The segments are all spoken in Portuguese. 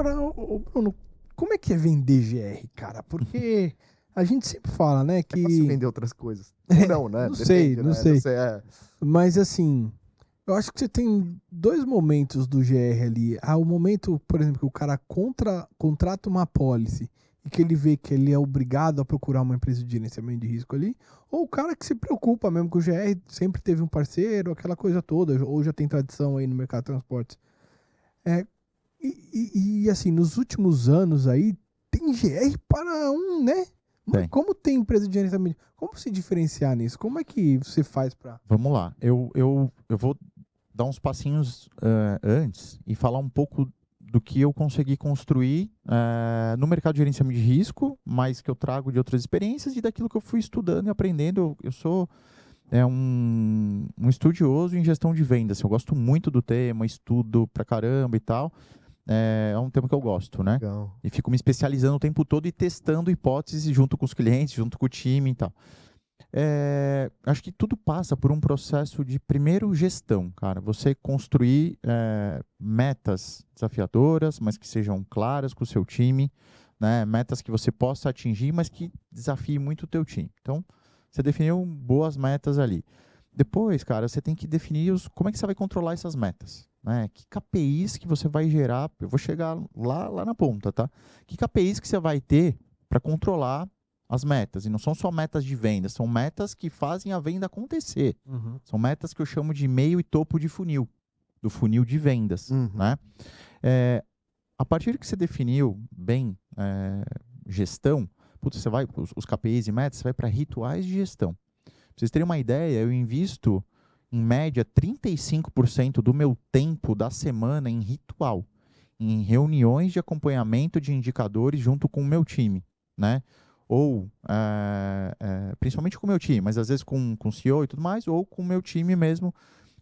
Agora, Bruno, como é que é vender GR, cara? Porque a gente sempre fala, né, É fácil que... vender outras coisas. Ou não, né? Não sei, Depende, não né? sei. É. Mas assim, eu acho que você tem dois momentos do GR ali. Há o momento, por exemplo, que o cara contrata uma apólice e que ele vê que ele é obrigado a procurar uma empresa de gerenciamento de risco ali, ou o cara que se preocupa mesmo com o GR, sempre teve um parceiro, aquela coisa toda, ou já tem tradição aí no mercado de transportes. É, assim, nos últimos anos aí, tem GR para um, né? Mas Tem. como tem empresa de gerenciamento? Como se diferenciar nisso? Como é que você faz para... Vamos lá. Eu vou dar uns passinhos antes e falar um pouco do que eu consegui construir no mercado de gerenciamento de risco, mas que eu trago de outras experiências e daquilo que eu fui estudando e aprendendo. Eu sou um estudioso em gestão de vendas. Eu gosto muito do tema, estudo pra caramba e tal. É um tema que eu gosto, né? Legal. E fico me especializando o tempo todo e testando hipóteses junto com os clientes, junto com o time e tal. Acho que tudo passa por um processo de, primeiro, gestão, cara. Você construir metas desafiadoras, mas que sejam claras com o seu time, né? Metas que você possa atingir, mas que desafiem muito o teu time. Então, você definiu boas metas ali. Depois, cara, você tem que definir como é que você vai controlar essas metas, né? Que KPIs que você vai gerar. Eu vou chegar lá na ponta, tá? Que KPIs que você vai ter para controlar as metas? E não são só metas de venda, são metas que fazem a venda acontecer. Uhum. São metas que eu chamo de meio e topo de funil, do funil de vendas, né? A partir que você definiu bem gestão, você vai, os KPIs e metas, você vai para rituais de gestão. Pra vocês terem uma ideia, eu invisto, em média, 35% do meu tempo da semana em ritual, em reuniões de acompanhamento de indicadores junto com o meu time, né? Ou, principalmente com o meu time, mas às vezes com o CEO e tudo mais, ou com o meu time mesmo,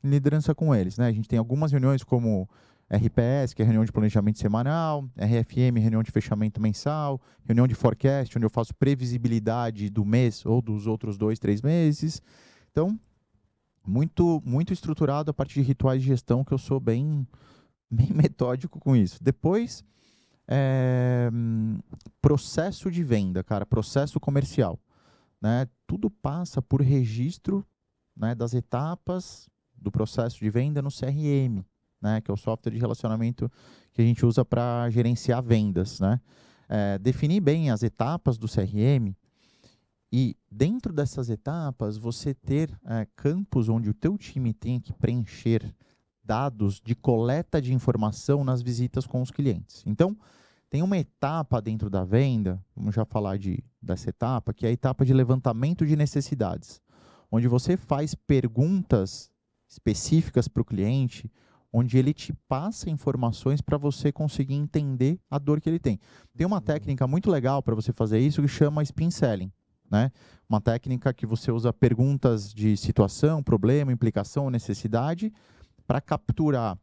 em liderança com eles, né? A gente tem algumas reuniões como RPS, que é reunião de planejamento semanal, RFM, reunião de fechamento mensal, reunião de forecast, onde eu faço previsibilidade do mês ou dos outros 2, 3 meses. Então, muito, muito estruturado a partir de rituais de gestão, que eu sou bem metódico com isso. Depois, processo de venda, cara, processo comercial, né? Tudo passa por registro, né, das etapas do processo de venda no CRM, né, que é o software de relacionamento que a gente usa para gerenciar vendas, né? Definir bem as etapas do CRM e, dentro dessas etapas, você ter campos onde o teu time tem que preencher dados de coleta de informação nas visitas com os clientes. Então, tem uma etapa dentro da venda, vamos já falar dessa etapa, que é a etapa de levantamento de necessidades, onde você faz perguntas específicas para o cliente, onde ele te passa informações para você conseguir entender a dor que ele tem. Tem uma técnica muito legal para você fazer isso que chama spin selling, né? Uma técnica que você usa perguntas de situação, problema, implicação, necessidade, para capturar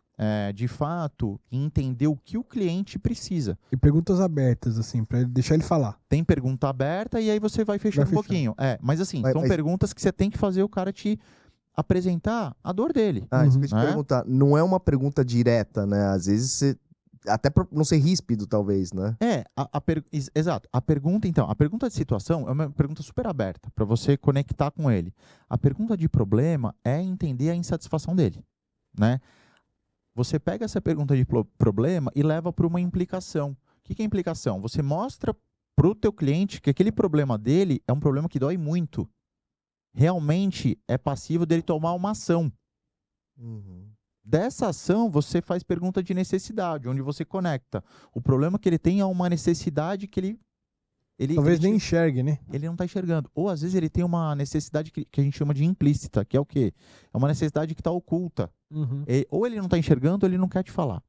de fato e entender o que o cliente precisa. E perguntas abertas, assim, para deixar ele falar. Tem pergunta aberta e aí você vai fechando um pouquinho. Mas assim, são perguntas que você tem que fazer o cara te apresentar a dor dele. Isso que eu te perguntar, não é uma pergunta direta, né? Às vezes você... Até para não ser ríspido, talvez, né? Exato. A pergunta de situação é uma pergunta super aberta, para você conectar com ele. A pergunta de problema é entender a insatisfação dele, né? Você pega essa pergunta de problema e leva para uma implicação. O que é implicação? Você mostra para o teu cliente que aquele problema dele é um problema que dói muito. Realmente é passível dele tomar uma ação. Dessa ação, você faz pergunta de necessidade, onde você conecta o problema que ele tem a uma necessidade que ele talvez nem enxergue, né? Ele não está enxergando. Ou, às vezes, ele tem uma necessidade que a gente chama de implícita, que é o quê? É uma necessidade que está oculta. Ou ele não está enxergando, ou ele não quer te falar.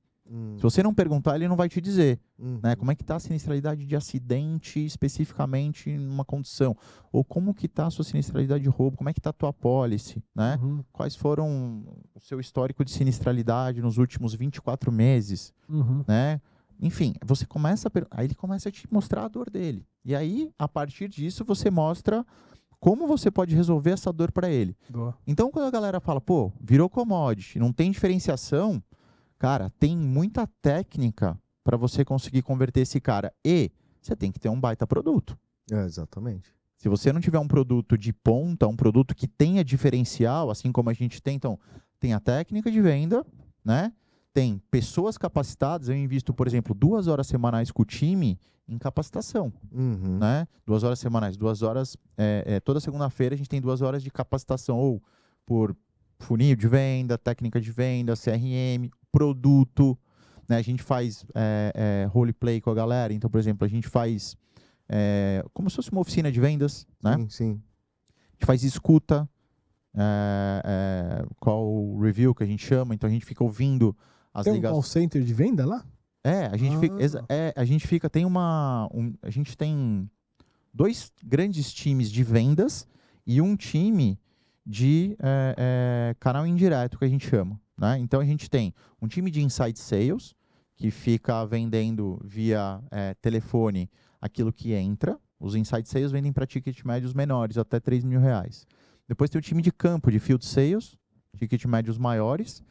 Se você não perguntar, ele não vai te dizer, né? Como é que está a sinistralidade de acidente especificamente numa condição? Ou como que está a sua sinistralidade de roubo? Como é que está a tua apólice, né? Quais foram o seu histórico de sinistralidade nos últimos 24 meses, né? Enfim, você começa aí ele começa a te mostrar a dor dele. E aí, a partir disso, você mostra como você pode resolver essa dor para ele. Boa. Então, quando a galera fala, virou commodity, não tem diferenciação, cara, tem muita técnica para você conseguir converter esse cara. E você tem que ter um baita produto. Exatamente. Se você não tiver um produto de ponta, um produto que tenha diferencial, assim como a gente tem, então, tem a técnica de venda, né? Tem pessoas capacitadas. Eu invisto, por exemplo, 2 horas semanais com o time em capacitação, Uhum. né? 2 horas semanais, 2 horas, toda segunda-feira a gente tem 2 horas de capacitação, ou por funil de venda, técnica de venda, CRM, produto, né? A gente faz roleplay com a galera. Então, por exemplo, a gente faz como se fosse uma oficina de vendas, né? Sim, sim. A gente faz escuta, call review, que a gente chama. Então, a gente fica ouvindo as Tem um ligações. call center de venda lá? A gente fica, a gente tem 2 grandes times de vendas e um time de canal indireto, que a gente chama, né? Então, a gente tem um time de inside sales, que fica vendendo via telefone aquilo que entra. Os inside sales vendem para ticket médios menores, até R$3.000. Depois tem o time de campo, de field sales, ticket médios maiores.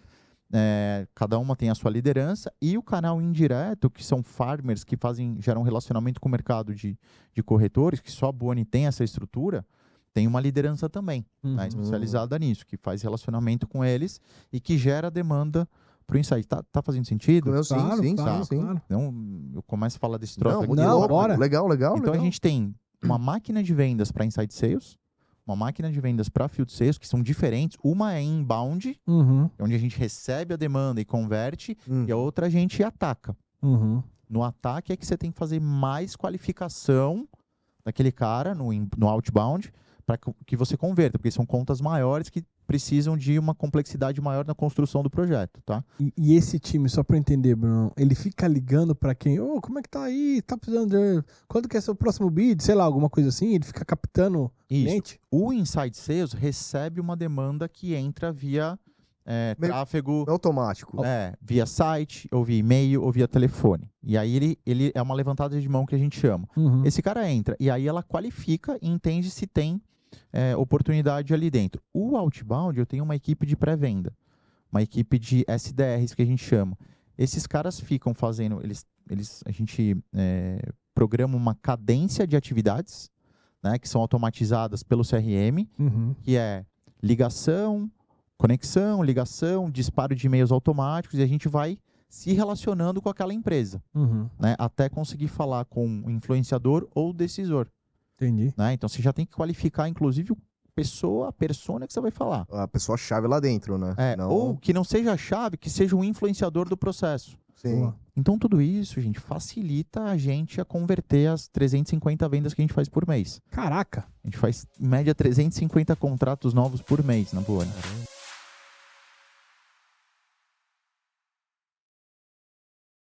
Cada uma tem a sua liderança. E o canal indireto, que são farmers que geram relacionamento com o mercado de corretores, que só a Boni tem essa estrutura, tem uma liderança também, né, especializada nisso, que faz relacionamento com eles e que gera demanda para o insight. Tá fazendo sentido? Não, Claro, sim, claro, sim. claro. Então, eu começo a falar desse troço aqui. Muito Não, louco. bora. Legal. Então, a gente tem uma máquina de vendas para inside sales, uma máquina de vendas para field sales, que são diferentes. Uma é inbound, Uhum, onde a gente recebe a demanda e converte, Uhum. e a outra a gente ataca. uhum. No ataque é que você tem que fazer mais qualificação daquele cara no outbound para que você converta, porque são contas maiores que precisam de uma complexidade maior na construção do projeto, tá? E esse time, só pra eu entender, Bruno, ele fica ligando pra quem? Ô, como é que tá aí? Tá precisando de... Quando que é seu próximo bid? Sei lá, alguma coisa assim? Ele fica captando Isso. cliente? O Inside Sales recebe uma demanda que entra via tráfego, É automático. via site, ou via e-mail, ou via telefone. E aí ele é uma levantada de mão que a gente chama. Uhum. Esse cara entra, e aí ela qualifica e entende se tem oportunidade ali dentro. O outbound, eu tenho uma equipe de pré-venda, uma equipe de SDRs que a gente chama. Esses caras ficam fazendo, a gente programa uma cadência de atividades, né, que são automatizadas pelo CRM, Uhum. que é ligação, conexão, ligação, disparo de e-mails automáticos, e a gente vai se relacionando com aquela empresa, Uhum. né, até conseguir falar com o influenciador ou o decisor. Entendi. Né? Então, você já tem que qualificar, inclusive, a persona que você vai falar. A pessoa-chave lá dentro, né? Não... Ou que não seja a chave, que seja um influenciador do processo. Sim. Boa. Então, tudo isso, gente, facilita a gente a converter as 350 vendas que a gente faz por mês. Caraca. A gente faz, em média, 350 contratos novos por mês na Boni.